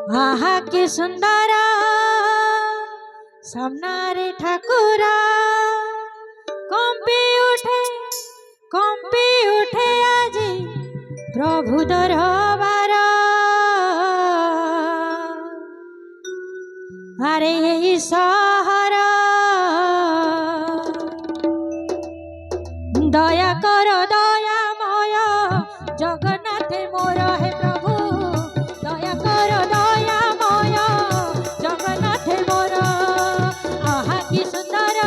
आहा कि सुंदर सामनारे ठाकुरा कंपी उठे आजी प्रभु दरबार। अरे यही सहर दया कर दयामय जगन्नाथ मोर हे प्रभु दया कर दयामय जगन्नाथ मोर। आहा कि सुंदर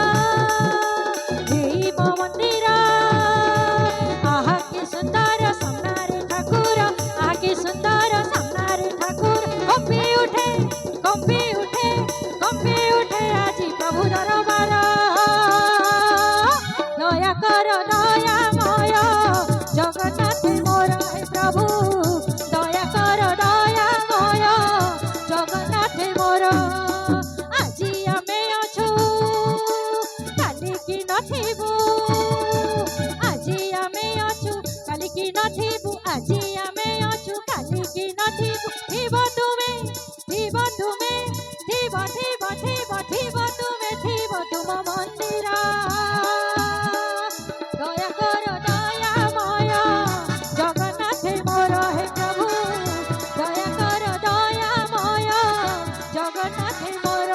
देव मंदिर आहा कि सुंदर सामनारे ठाकुर आहा कि सुंदर सामनारे ठाकुर कंपी उठे आजी प्रभु दरबार। दया कर दयामय जगन्नाथ मोर हे प्रभु दया कर दयामय जगन्नाथ मोर। आजी आमे अछु काली कि नथिबु आजी आमे अछु काली कि नथिबु आजी आमे अछु काली कि नथिबु थिब तुमे थिब तुम मंदिर। दया कर दयामय जगन्नाथ मोर हे प्रभु दया कर दयामय जगन्नाथ मोर।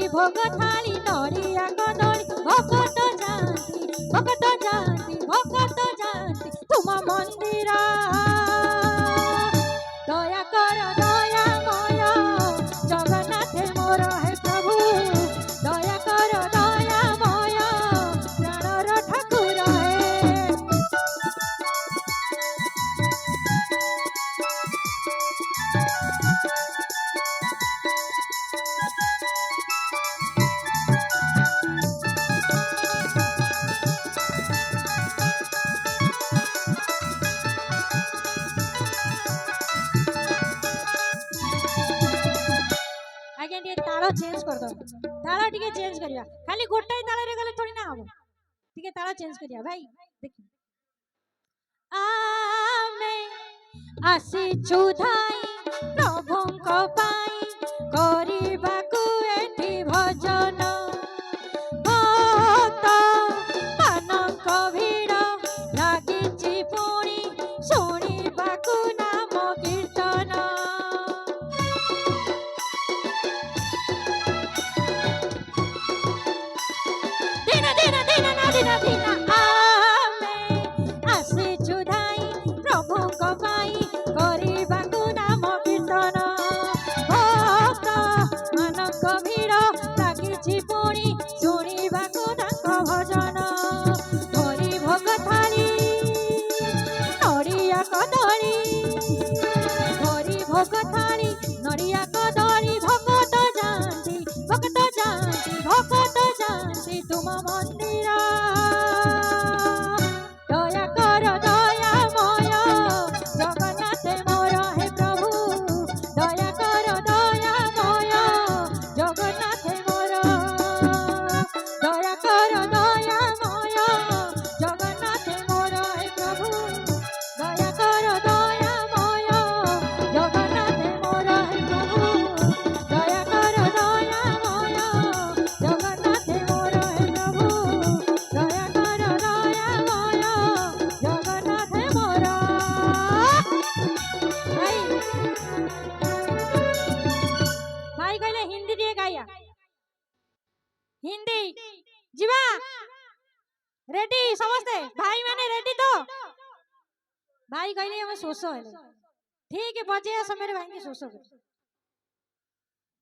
भोग थाली नड़िया कदली भगत जानती तुम मंदिर। दया कर दयामय जगन्नाथ मोर हे प्रभु दया कर दयामय प्राणर ठाकुर हे। ताल चेंज कर दो ताल टिके चेंज करिया खाली गोटाई ताल रे गले थोड़ी ना हबो टिके ताल चेंज करिया भाई देखि। आमे आसी चुधाई प्रभुंक पाई करिबाकु एठी भजन भक्त मानक भीड़ लागिछि पुणी शुणिबाकु नाम कीर्तन। आमे आसिछु धाई प्रभुंक पाई करिबाकु नाम कीर्तन भक्त मानक भीड़ लागिछि पुणी शुणिबाकु तांक भजन। धरि भोग थाली नड़िया कदली धरि भोग थाली नड़िया कदली भगत जानती तुम मंदिर। दया कर दयामय जगन्नाथ मोर हे प्रभु दया कर दयामय जगन्नाथ मोर। दया कर दयामय जगन्नाथ मोर हे प्रभु दया कर दयामय जगन्नाथ मोर हे प्रभु दया कर दयामय जगन्नाथ मोर हे प्रभु दया कर दयामय जगन्नाथ मोर। भाई हिंदी टे गाया हिंदी जीवा रेडी समझते भाई माने रेडी तो भाई कहले हम शोष हेले ठीक है बजे समय भाई के शोष